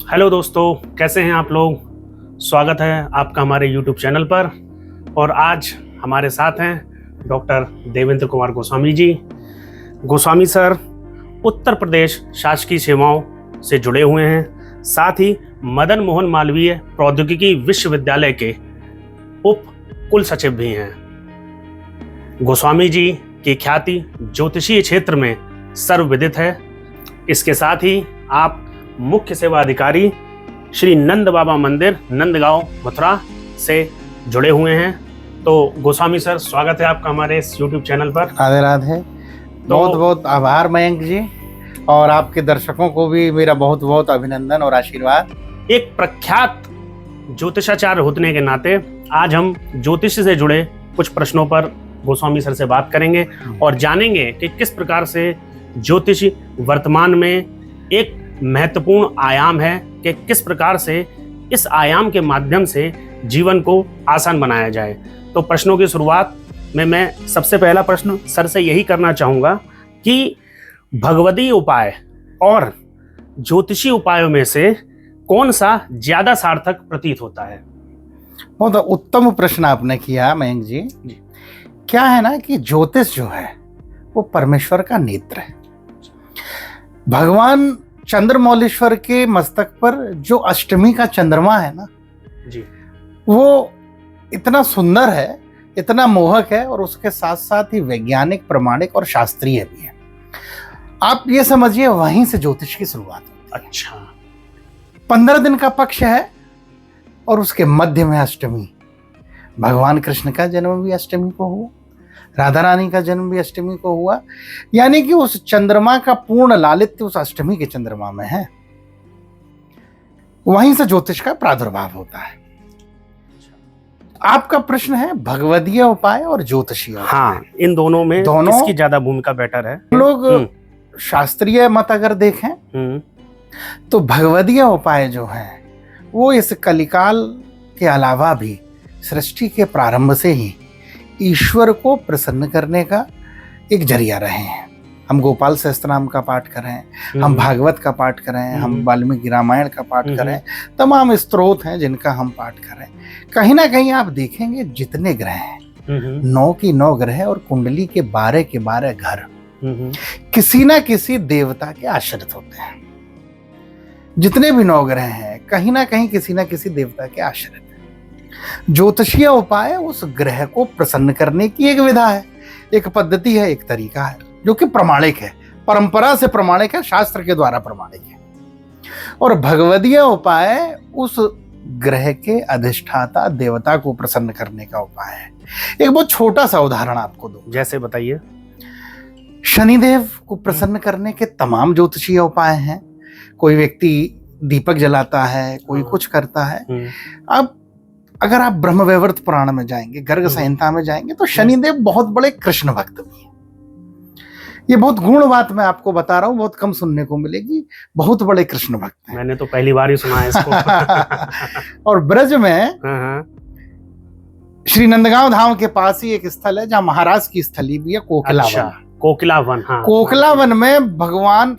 Hello दोस्तों, कैसे हैं आप लोग। स्वागत है आपका हमारे YouTube चैनल पर। और आज हमारे साथ हैं डॉक्टर देवेंद्र कुमार गोस्वामी जी। गोस्वामी सर उत्तर प्रदेश शासकीय सेवाओं से जुड़े हुए हैं, साथ ही मदन मोहन मालवीय प्रौद्योगिकी विश्वविद्यालय के उप कुल सचिव भी हैं। गोस्वामी जी की ख्याति ज्योतिषीय क्षेत्र में सर्वविदित है। इसके साथ ही आप मुख्य सेवा अधिकारी श्री नंद बाबा मंदिर नंदगांव मथुरा से जुड़े हुए हैं। तो गोस्वामी सर, स्वागत है आपका हमारे इस YouTube चैनल पर। राधे राधे। बहुत बहुत आभार मयंक जी, और आपके दर्शकों को भी मेरा बहुत बहुत अभिनंदन और आशीर्वाद। एक प्रख्यात ज्योतिषाचार्य होने के नाते आज हम ज्योतिष से जुड़े कुछ प्रश्नों पर गोस्वामी सर से बात करेंगे और जानेंगे कि किस प्रकार से ज्योतिष वर्तमान में एक महत्वपूर्ण आयाम है कि किस प्रकार से इस आयाम के माध्यम से जीवन को आसान बनाया जाए। तो प्रश्नों की शुरुआत में मैं सबसे पहला प्रश्न सर से यही करना चाहूँगा कि भगवदीय उपाय और ज्योतिषी उपायों में से कौन सा ज़्यादा सार्थक प्रतीत होता है। बहुत उत्तम प्रश्न आपने किया मयंक जी। क्या है ना कि ज्योतिष जो है वो परमेश्वर का नेत्र है। भगवान चंद्रमौलेश्वर के मस्तक पर जो अष्टमी का चंद्रमा है ना जी, वो इतना सुंदर है, इतना मोहक है, और उसके साथ साथ ही वैज्ञानिक, प्रमाणिक और शास्त्रीय भी है। आप ये समझिए वहीं से ज्योतिष की शुरुआत होती है। अच्छा। 15 दिन का पक्ष है और उसके मध्य में अष्टमी। भगवान कृष्ण का जन्म भी अष्टमी को हुआ, राधा रानी का जन्म भी अष्टमी को हुआ, यानी कि उस चंद्रमा का पूर्ण लालित्य उस अष्टमी के चंद्रमा में है। वहीं से ज्योतिष का प्रादुर्भाव होता है। आपका प्रश्न है भगवदीय उपाय और ज्योतिषीय उपाय। हाँ, इन दोनों में किसकी ज्यादा भूमिका बेटर है। लोग शास्त्रीय मत अगर देखें तो भगवदीय उपाय जो है वो इस कलिकाल के अलावा भी सृष्टि के प्रारंभ से ही ईश्वर को प्रसन्न करने का एक जरिया रहे हैं। हम गोपाल सहस्त्रनाम का पाठ करें, हम भागवत का पाठ करें, हम वाल्मीकि रामायण का पाठ करें, तमाम स्त्रोत हैं जिनका हम पाठ करें। कहीं ना कहीं आप देखेंगे जितने ग्रह हैं, 9 की 9 ग्रह और कुंडली के 12 के 12 घर किसी ना किसी देवता के आश्रित होते हैं। जितने भी 9 ग्रह हैं कहीं ना कहीं किसी ना किसी देवता के आश्रित हैं। ज्योतिषीय उपाय उस ग्रह को प्रसन्न करने की एक विधा है, एक पद्धति है, एक तरीका है जो कि प्रमाणिक है, परंपरा से प्रमाणिक है, शास्त्र के द्वारा प्रमाणिक है। और भगवदीय उपाय उस ग्रह के अधिष्ठाता देवता को प्रसन्न करने का उपाय है। एक बहुत छोटा सा उदाहरण आपको दूं। जैसे बताइए। शनिदेव को प्रसन्न करने के तमाम ज्योतिषीय उपाय हैं। कोई व्यक्ति दीपक जलाता है, कोई कुछ करता है। अब अगर आप ब्रह्मवैवर्त पुराण में जाएंगे, गर्ग संहिता में जाएंगे, तो शनिदेव बहुत बड़े कृष्ण भक्त भी हैं। ये बहुत गुण बात मैं आपको बता रहा हूँ, बहुत कम सुनने को मिलेगी। बहुत बड़े कृष्ण भक्त हैं। मैंने तो पहली बार ही सुना है इसको। और ब्रज में श्री नंदगांव धाम के पास ही एक स्थल है जहाँ महाराज की स्थली भी है, कोकिलावन। अच्छा, कोकिलावन। हाँ, कोकिलावन में भगवान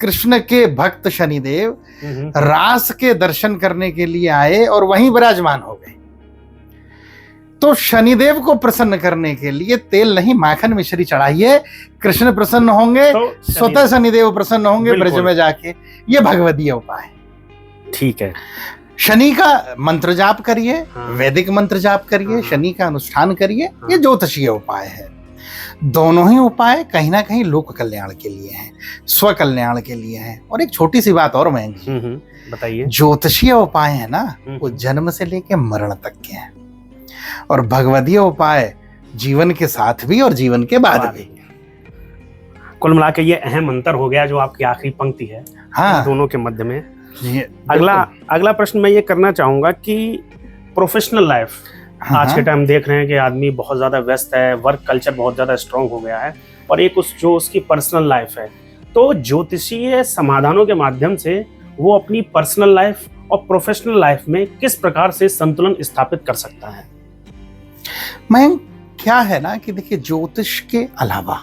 कृष्ण के भक्त शनिदेव रास के दर्शन करने के लिए आए और वहीं विराजमान हो गए। तो शनिदेव को प्रसन्न करने के लिए तेल नहीं माखन मिश्री चढ़ाइए, कृष्ण प्रसन्न होंगे, तो स्वतः शनिदेव प्रसन्न होंगे ब्रज में जाके। ये भगवदीय उपाय। ठीक है। शनि का मंत्र जाप करिए, वैदिक मंत्र जाप करिए, शनि का अनुष्ठान करिए। ये ज्योतिषीय उपाय है। दोनों ही उपाय कहीं ना कहीं लोक कल्याण के लिए हैं, स्व कल्याण के लिए हैं। और एक छोटी सी बात और मैं बताइए। ज्योतिषीय उपाय है ना वो जन्म से लेके मरण तक के हैं, और भगवदीय उपाय जीवन के साथ भी और जीवन के बाद भी। कुल मिला के ये अहम अंतर हो गया जो आपकी आखिरी पंक्ति है। हाँ, दोनों के मध्य में। अगला प्रश्न मैं ये करना चाहूंगा कि प्रोफेशनल लाइफ, आज के टाइम देख रहे हैं कि आदमी बहुत ज्यादा व्यस्त है, वर्क कल्चर बहुत ज्यादा स्ट्रांग हो गया है, और एक उसकी पर्सनल लाइफ है। तो ज्योतिषीय समाधानों के माध्यम से वो अपनी पर्सनल लाइफ और प्रोफेशनल लाइफ में किस प्रकार से संतुलन स्थापित कर सकता है। मैं क्या है ना कि देखिए, ज्योतिष के अलावा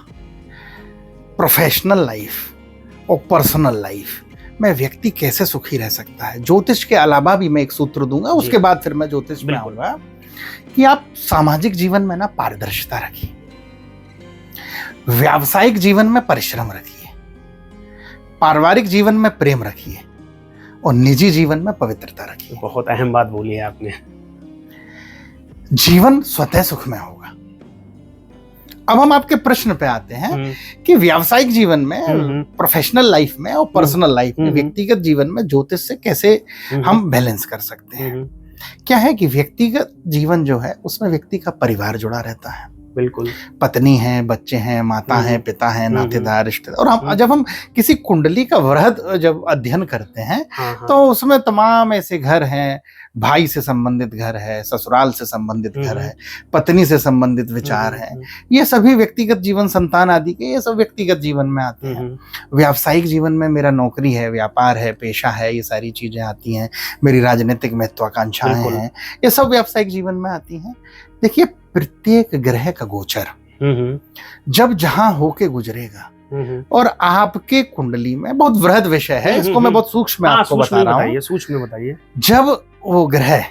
प्रोफेशनल लाइफ और पर्सनल लाइफ मैं व्यक्ति कैसे सुखी रह सकता है। ज्योतिष के अलावा भी मैं एक सूत्र दूंगा, उसके बाद फिर मैं ज्योतिष में आऊंगा कि आप सामाजिक जीवन में ना पारदर्शिता रखिए, व्यावसायिक जीवन में परिश्रम रखिए, पारिवारिक जीवन में प्रेम रखिए और निजी जीवन में पवित्रता रखिए। बहुत अहम बात बोली है आपने। जीवन स्वतः सुखमय होगा। अब हम आपके प्रश्न पे आते हैं कि व्यावसायिक जीवन में, प्रोफेशनल लाइफ में और पर्सनल लाइफ में, व्यक्तिगत जीवन में ज्योतिष से कैसे हम बैलेंस कर सकते हैं। क्या है कि व्यक्तिगत जीवन जो है उसमें व्यक्ति का परिवार जुड़ा रहता है। बिल्कुल। पत्नी है, बच्चे हैं, माता है, पिता है, नातेदार, रिश्तेदार। और जब हम किसी कुंडली का वृहद जब अध्ययन करते हैं तो उसमें तमाम ऐसे घर हैं, भाई से संबंधित घर है, ससुराल से संबंधित घर है, पत्नी से संबंधित विचार है, ये सभी व्यक्तिगत जीवन, संतान आदि के, ये सब व्यक्तिगत जीवन में आते हैं। व्यावसायिक जीवन में मेरा नौकरी है, व्यापार है, पेशा है, ये सारी चीजें आती हैं। मेरी राजनीतिक महत्वाकांक्षाएं हैं, ये सब व्यावसायिक जीवन में आती हैं। देखिए, प्रत्येक ग्रह का गोचर जब जहां होके गुजरेगा, और आपके कुंडली में बहुत वृहद विषय है, इसको मैं बहुत सूक्ष्म आपको बता रहा हूँ। सूक्ष्म बताइए। जब वो ग्रह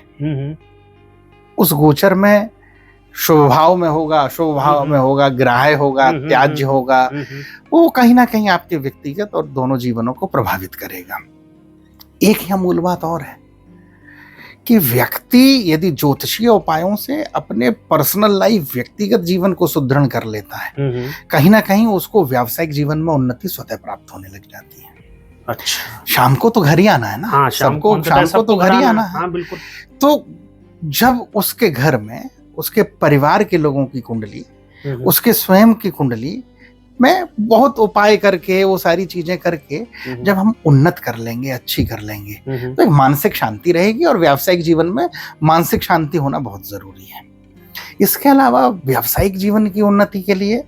उस गोचर में शुभ भाव में होगा, अशुभ भाव में होगा, ग्राह्य होगा, त्याज्य होगा, वो कहीं ना कहीं आपके व्यक्तिगत और दोनों जीवनों को प्रभावित करेगा। एक यह मूल बात और है कि व्यक्ति यदि ज्योतिषीय उपायों से अपने पर्सनल लाइफ, व्यक्तिगत जीवन को सुदृढ़ कर लेता है, कहीं ना कहीं उसको व्यावसायिक जीवन में उन्नति स्वतः प्राप्त होने लग जाती है। अच्छा, शाम को तो घर ही आना है ना। हाँ, शाम को तो घर ही आना है। हाँ, बिल्कुल। तो जब उसके घर में उसके परिवार के लोगों की कुंडली, उसके स्वयं की कुंडली में बहुत उपाय करके, वो सारी चीजें करके जब हम उन्नत कर लेंगे, अच्छी कर लेंगे, तो एक मानसिक शांति रहेगी। और व्यावसायिक जीवन में मानसिक शांति होना बहुत जरूरी है। इसके अलावा व्यावसायिक जीवन की उन्नति के लिए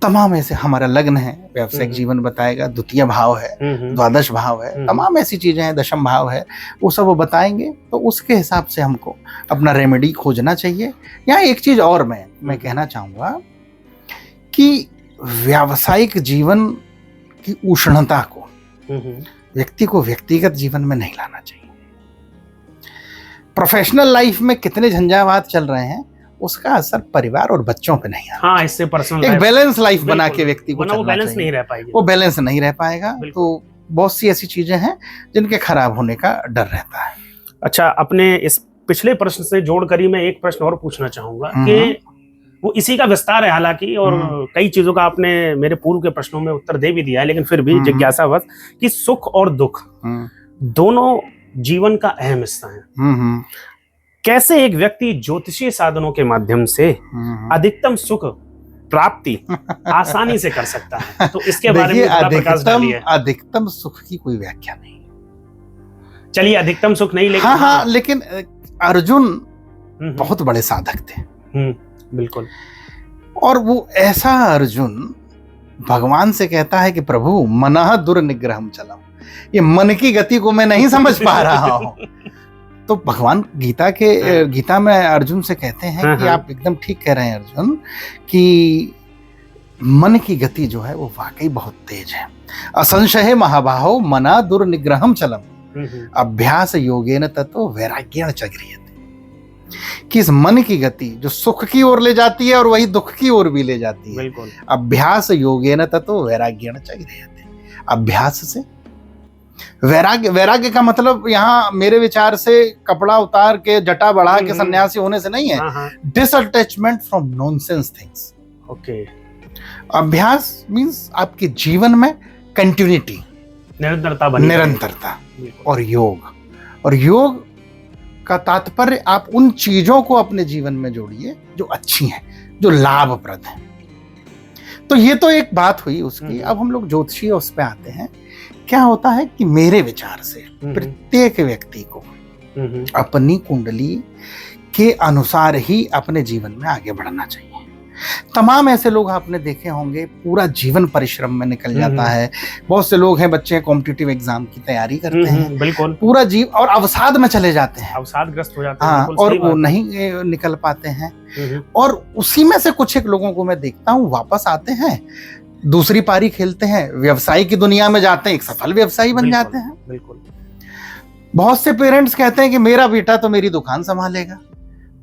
तमाम ऐसे, हमारा लग्न है, व्यावसायिक जीवन बताएगा, द्वितीय भाव है, द्वादश भाव है, तमाम ऐसी चीजें हैं, दशम भाव है, वो सब वो बताएंगे। तो उसके हिसाब से हमको अपना रेमेडी खोजना चाहिए। यहाँ एक चीज और मैं कहना चाहूंगा कि व्यावसायिक जीवन की उष्णता को व्यक्ति को व्यक्तिगत जीवन में नहीं लाना चाहिए। प्रोफेशनल लाइफ में कितने झंझावात चल रहे हैं, उसका असर परिवार और बच्चों पे नहीं आता। हाँ, इससे पर्सनल एक बैलेंस लाइफ बना के व्यक्ति को वो बैलेंस नहीं रह पाएगी, वो बैलेंस नहीं रह पाएगा। तो बहुत सी ऐसी चीजें हैं जिनके खराब होने का डर रहता है। अच्छा, अपने इस पिछले प्रश्न से जोड़कर ही मैं एक प्रश्न और पूछना चाहूंगा कि वो इसी का विस्तार है हालांकि, और कई चीजों का आपने मेरे पूर्व के प्रश्नों में उत्तर दे भी दिया है, लेकिन फिर भी जिज्ञासावश कि सुख और दुख दोनों जीवन का अहम हिस्सा है। कैसे एक व्यक्ति ज्योतिषीय साधनों के माध्यम से अधिकतम सुख प्राप्ति आसानी से कर सकता है? तो इसके बारे में थोड़ा प्रकाश डालिए। अधिकतम सुख की कोई व्याख्या नहीं। चलिए, अधिकतम सुख नहीं, लेकिन हाँ, लेकिन अर्जुन बहुत बड़े साधक थे। बिल्कुल। और वो ऐसा अर्जुन भगवान से कहता है कि प्रभु मनः दुर्निग्रहम चलम, ये मन की गति को मैं नहीं समझ पा रहा हूं। तो भगवान गीता में अर्जुन से कहते हैं कि आप एकदम ठीक कह रहे हैं अर्जुन, कि मन की गति जो है वो वाकई बहुत तेज है। असंशय महाबाहो मना दुर्निग्रहम चलम अभ्यास योगेन ततो वैराग्येण च गृह्यते। कि इस मन की गति जो सुख की ओर ले जाती है और वही दुख की ओर भी ले जाती है। अभ्यास योगेन ततो वैराग्येण च गृह्यते। अभ्यास से वैराग्य का मतलब यहाँ मेरे विचार से कपड़ा उतार के, जटा बढ़ा के सन्यासी होने से नहीं है। डिसअटैचमेंट फ्रॉम नॉनसेंस थिंग्स। ओके। अभ्यास मींस आपके जीवन में कंटिन्यूटी, निरंतरता। और योग का तात्पर्य आप उन चीजों को अपने जीवन में जोड़िए जो अच्छी हैं, जो लाभप्रद हैं। तो ये तो एक बात हुई उसकी। अब हम लोग ज्योतिषीय उस पे आते हैं। क्या होता है कि मेरे विचार से प्रत्येक व्यक्ति को अपनी कुंडली के अनुसार ही अपने जीवन में आगे बढ़ना चाहिए। तमाम ऐसे लोग आपने देखे होंगे पूरा जीवन परिश्रम में निकल जाता है। बहुत से लोग हैं, बच्चे कॉम्पिटिटिव एग्जाम की तैयारी करते हैं, बिल्कुल पूरा जीव और अवसाद में चले जाते हैं, अवसादग्रस्त हो जाते हैं। हाँ, और वो नहीं निकल पाते हैं। और उसी में से कुछ एक लोगों को मैं देखता हूँ वापस आते हैं दूसरी पारी खेलते हैं, व्यवसाय की दुनिया में जाते हैं, एक सफल व्यवसायी बन जाते हैं। बिल्कुल। बहुत से पेरेंट्स कहते हैं कि मेरा बेटा तो मेरी दुकान संभालेगा,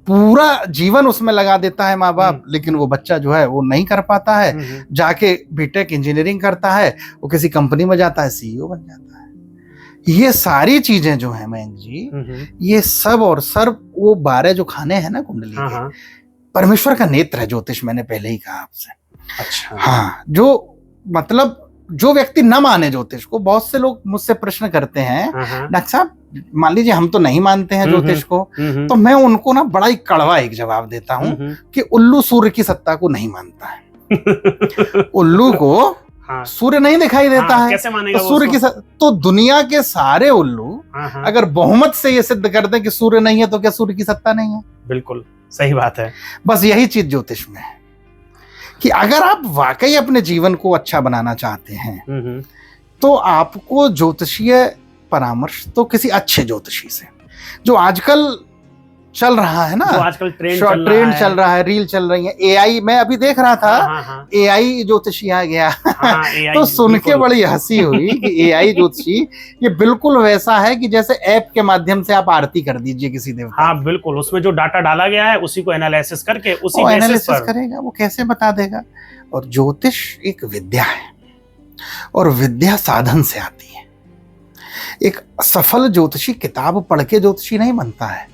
पूरा जीवन उसमें लगा देता है माँ बाप, लेकिन वो बच्चा जो है वो नहीं कर पाता है। जाके बीटेक इंजीनियरिंग करता है, वो किसी कंपनी में जाता है, सीईओ बन जाता है। ये सारी चीजें जो है मयंक जी, ये सब और सर्व वो 12 जो खाने हैं ना कुंडली के, परमेश्वर का नेत्र है ज्योतिष, मैंने पहले ही कहा आपसे। अच्छा। हाँ, जो मतलब जो व्यक्ति न माने ज्योतिष को, बहुत से लोग मुझसे प्रश्न करते हैं, डॉक्टर साहब मान लीजिए हम तो नहीं मानते हैं ज्योतिष को, तो मैं उनको ना बड़ा ही कड़वा एक जवाब देता हूँ कि उल्लू सूर्य की सत्ता को नहीं मानता है। उल्लू को सूर्य नहीं दिखाई देता है, कैसे मानेगा तो सूर्य की तो दुनिया के सारे उल्लू अगर बहुमत से ये सिद्ध कर दें कि सूर्य नहीं है, तो क्या सूर्य की सत्ता नहीं है? बिल्कुल सही बात है। बस यही चीज ज्योतिष में है कि अगर आप वाकई अपने जीवन को अच्छा बनाना चाहते हैं, तो आपको ज्योतिषीय परामर्श तो किसी अच्छे ज्योतिषी से, जो आजकल चल रहा है ना, जो आजकल ट्रेंड चल रहा है, रील चल रही है, एआई, मैं अभी देख रहा था एआई ज्योतिषी आ गया। तो सुन के बड़ी हंसी हुई कि एआई ज्योतिषी ये बिल्कुल वैसा है कि जैसे ऐप के माध्यम से आप आरती कर दीजिए किसी देवता। हाँ बिल्कुल, उसमें जो डाटा डाला गया है उसी को एनालिसिस करके उसी एनालिसिस करेगा, वो कैसे बता देगा। और ज्योतिष एक विद्या है, और विद्या साधन से आती है। एक सफल ज्योतिषी किताब पढ़ के ज्योतिषी नहीं बनता है,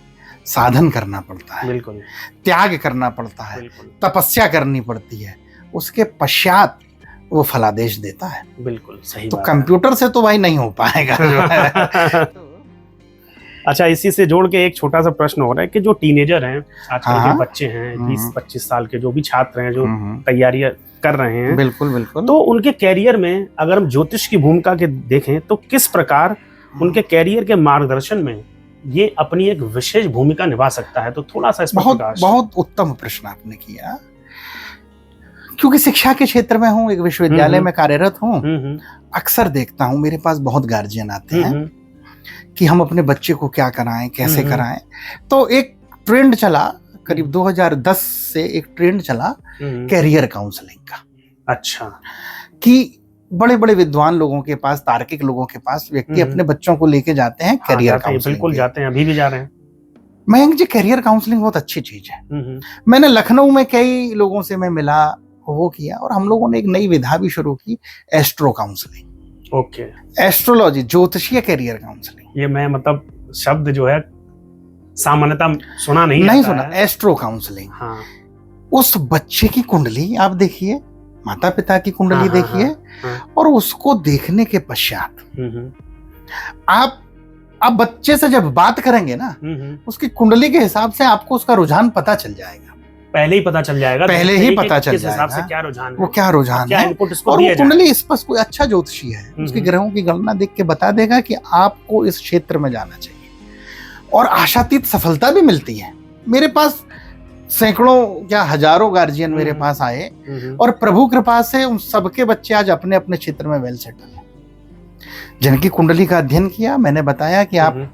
साधन करना पड़ता है, बिल्कुल त्याग करना पड़ता है, तपस्या करनी पड़ती है, उसके पश्चात वो फलादेश देता है। बिल्कुल सही। तो कंप्यूटर से तो भाई नहीं हो पाएगा। अच्छा, इसी से जोड़ के एक छोटा सा प्रश्न हो रहा है कि जो टीनेजर हैं आजकल के बच्चे हैं, 20-25 साल के जो भी छात्र हैं, जो तैयारियां कर रहे हैं, बिल्कुल बिल्कुल, तो उनके कैरियर में अगर हम ज्योतिष की भूमिका के देखें तो किस प्रकार उनके कैरियर के मार्गदर्शन में ये अपनी एक विशेष भूमिका निभा सकता है? तो थोड़ा सा इस पर बहुत उत्तम प्रश्न आपने किया, क्योंकि शिक्षा के क्षेत्र में हूँ, एक विश्वविद्यालय में कार्यरत हूँ। अक्सर देखता हूँ मेरे पास बहुत गार्जियन आते हैं कि हम अपने बच्चे को क्या कराएं, कैसे कराएं। तो एक ट्रेंड चला करीब 2010 से, एक ट्रेंड चला कैरियर काउंसलिंग का। अच्छा। कि बड़े बड़े विद्वान लोगों के पास, तार्किक लोगों के पास व्यक्ति अपने बच्चों को लेके जाते हैं कैरियर काउंसलिंग। बिल्कुल जाते हैं, अभी भी जा रहे हैं। मयंक जी, कैरियर काउंसलिंग बहुत अच्छी चीज है। मैंने लखनऊ में कई लोगों से मैं मिला, वो किया, और हम लोगों ने एक नई विधा भी शुरू की, एस्ट्रो काउंसलिंग। ओके। एस्ट्रोलॉजी, ज्योतिषीय कैरियर काउंसलिंग। ये मैं मतलब शब्द जो है सामान्यतः सुना नहीं सुना। Astro counselling. हाँ। उस बच्चे की कुंडली आप देखिए, माता पिता की कुंडली देखिए, और उसको देखने के पश्चात आप बच्चे से जब बात करेंगे ना, उसकी कुंडली के हिसाब से आपको उसका रुझान पता चल जाएगा। पहले ही पता चल जाएगा, पहले ही पता चल जाएगा से क्या रुझान है, वो क्या रुझान है, और वो कुंडली स्पष्ट, कोई अच्छा ज्योतिषी है उसके ग्रहों की गणना देख के बता देगा कि आपको इस क्षेत्र में जाना चाहिए, और आशातीत सफलता भी मिलती है। मेरे पास सैकड़ों क्या हजारों गार्जियन मेरे पास आए, और प्रभु कृपा से उन सबके बच्चे आज अपने अपने क्षेत्र में वेल सेटल हैं। जिनकी कुंडली का अध्ययन किया, मैंने बताया कि आप,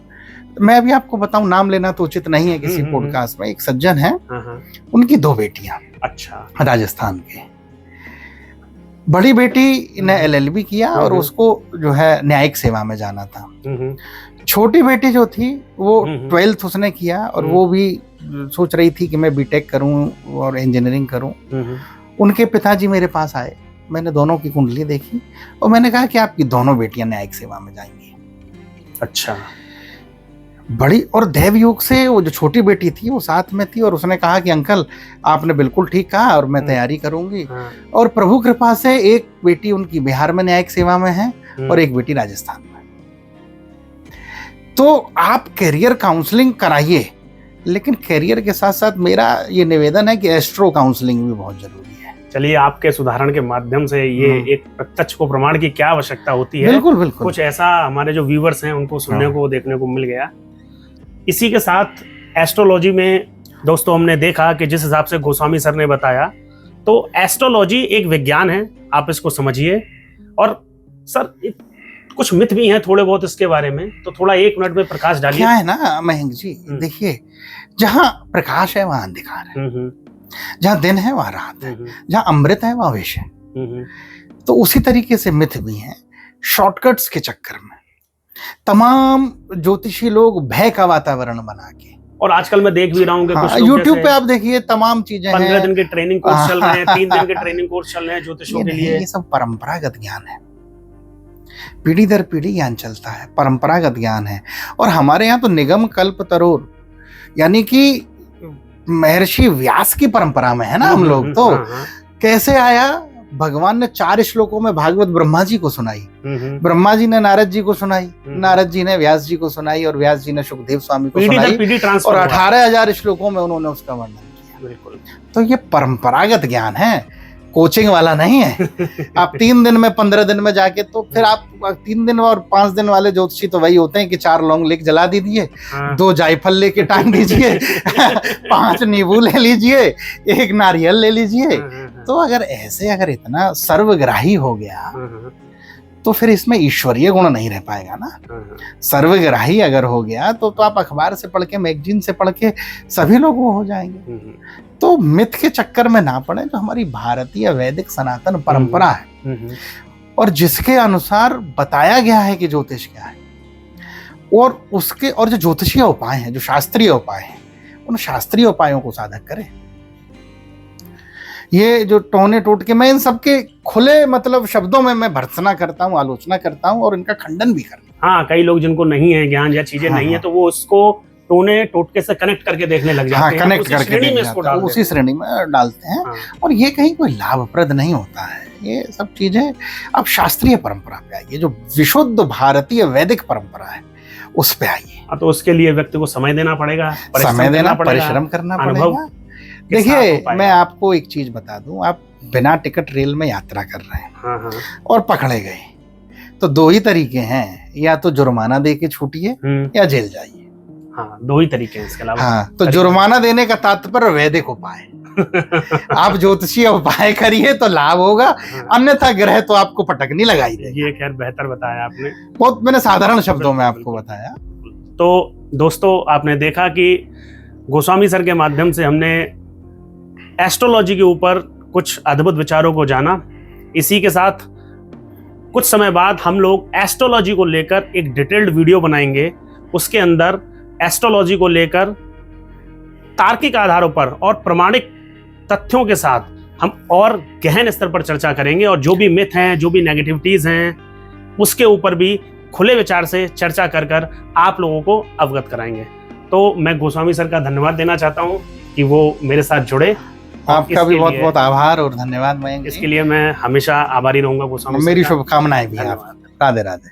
मैं अभी आपको बताऊं, नाम लेना तो उचित नहीं है किसी पॉडकास्ट में, एक सज्जन है, उनकी 2 बेटियां। अच्छा। राजस्थान के। बड़ी बेटी ने LLB किया और उसको जो है न्यायिक सेवा में जाना था। छोटी बेटी जो थी वो 12th उसने किया, और वो भी सोच रही थी कि मैं बीटेक करूं और इंजीनियरिंग करूं। उनके पिताजी मेरे पास आए, मैंने दोनों की कुंडली देखी, और मैंने कहा कि आपकी दोनों बेटियां न्यायिक सेवा में जाएंगी। अच्छा। बड़ी, और दैव योग से वो जो छोटी बेटी थी वो साथ में थी, और उसने कहा कि अंकल आपने बिल्कुल ठीक कहा, और मैं तैयारी करूंगी। और प्रभु कृपा से एक बेटी उनकी बिहार में न्यायिक सेवा में है, और एक बेटी राजस्थान में। तो आप कैरियर काउंसलिंग कराइए, लेकिन कैरियर के साथ साथ मेरा ये निवेदन है कि एस्ट्रो काउंसलिंग भी बहुत जरूरी है। चलिए, आपके उदाहरण के माध्यम से ये एक प्रत्यक्ष को प्रमाण की क्या आवश्यकता होती है, बिल्कुल बिल्कुल, कुछ ऐसा हमारे जो व्यूवर्स हैं उनको सुनने को, देखने को मिल गया। इसी के साथ एस्ट्रोलॉजी में दोस्तों हमने देखा कि जिस हिसाब से गोस्वामी सर ने बताया, तो एस्ट्रोलॉजी एक विज्ञान है, आप इसको समझिए। और सर कुछ मिथ भी हैं थोड़े बहुत इसके बारे में, तो थोड़ा 1 मिनट में प्रकाश डालिए। क्या है ना मयंक जी, देखिए, जहाँ प्रकाश है वहां अंधकार है, जहाँ दिन है वहां रात है, जहाँ अमृत है वहां विष है। तो उसी तरीके से मिथ भी हैं। शॉर्टकट्स के चक्कर में तमाम ज्योतिषी लोग भय का वातावरण बना के, और आजकल मैं देख भी रहा हूँ कि कुछ लोग यूट्यूब पे आप देखिए तमाम चीजें 15 दिन के ट्रेनिंग कोर्स चल रहे हैं, 3 दिन के ट्रेनिंग कोर्स चल रहे हैं ज्योतिषों के लिए। ये सब परंपरागत ज्ञान है, पीढ़ी दर पीढ़ी ज्ञान चलता है, परंपरागत ज्ञान है। और हमारे यहाँ तो निगम कल्प तरोर, यानी कि महर्षि व्यास की परंपरा में है ना हम लोग। तो कैसे आया, भगवान ने 4 श्लोकों में भागवत ब्रह्मा जी को सुनाई, ब्रह्मा जी ने नारद जी को सुनाई, नारद जी ने व्यास जी को सुनाई, और व्यास जी ने सुखदेव स्वामी को सुनाई, और 18,000 श्लोकों में उन्होंने उसका वर्णन किया। बिल्कुल। तो ये परंपरागत ज्ञान है, कोचिंग वाला नहीं है। आप 3 दिन में 15 दिन में जाके, तो फिर आप 3 दिन और 5 दिन वाले ज्योतिषी तो वही होते हैं कि 4 लौंग लेके जला दीजिए, 2 जायफल लेके टांग दीजिए, 5 नींबू ले लीजिए, 1 नारियल ले लीजिए। तो अगर इतना सर्वग्राही हो गया तो फिर इसमें ईश्वरीय गुण नहीं रह पाएगा ना। सर्वग्राही अगर हो गया तो आप अखबार से पढ़ के, मैगजीन से पढ़ के सभी लोग वो हो जाएंगे। तो मिथ के चक्कर में ना पड़े, जो हमारी भारतीय वैदिक सनातन परंपरा है और जिसके अनुसार बताया गया है कि ज्योतिष क्या है, और जो ज्योतिषीय उपाय हैं, जो शास्त्रीय उपाय हैं, उन शास्त्रीय उपायों को साधक करें। ये जो टोने टोटके, मैं इन सबके खुले मतलब शब्दों में मैं भर्त्सना करता हूँ, आलोचना करता हूँ और इनका खंडन भी करता हूँ। हाँ, कई लोग जिनको नहीं है ज्ञान या चीजें नहीं है, तो वो उसको टोने टोटके से कनेक्ट करके देखने लग जाते हैं, कनेक्ट करके उसी श्रेणी में डालते हैं। और ये कहीं कोई लाभप्रद नहीं होता है। ये सब चीजें अब शास्त्रीय परंपरा पे आइए, जो विशुद्ध भारतीय वैदिक परंपरा है उस पे आइए। तो उसके लिए व्यक्ति को समय देना पड़ेगा, परिश्रम करना पड़ेगा। देखिए, मैं आपको एक चीज बता दूं, आप बिना टिकट रेल में यात्रा कर रहे हैं और पकड़े गए, तो 2 ही तरीके हैं, या तो जुर्माना दे के छूटिए या जेल जाइए। हाँ, 2 ही तरीके हैं, इसके अलावा तो जुर्माना देने का तात्पर्य वैदिक उपाय। आप ज्योतिषीय उपाय करिए तो लाभ होगा, अन्यथा ग्रह तो आपको पटकनी लगाई देगा। ये खैर बेहतर बताया आपने, बहुत मैंने साधारण शब्दों में आपको बताया। तो दोस्तों, आपने देखा कि गोस्वामी सर के माध्यम से हमने एस्ट्रोलॉजी के ऊपर कुछ अद्भुत विचारों को जाना। इसी के साथ कुछ समय बाद हम लोग एस्ट्रोलॉजी को लेकर एक डिटेल्ड वीडियो बनाएंगे। उसके अंदर एस्ट्रोलॉजी को लेकर तार्किक आधारों पर और प्रमाणिक तथ्यों के साथ हम और गहन स्तर पर चर्चा करेंगे, और जो भी मिथ हैं, जो भी नेगेटिविटीज हैं, उसके ऊपर भी खुले विचार से चर्चा कर आप लोगों को अवगत कराएंगे। तो मैं गोस्वामी सर का धन्यवाद देना चाहता हूं कि वो मेरे साथ जुड़े। आपका भी बहुत बहुत आभार और धन्यवाद। इसके लिए मैं हमेशा आभारी रहूंगा गोस्वामी। मेरी शुभकामनाएं भी। राधे राधे।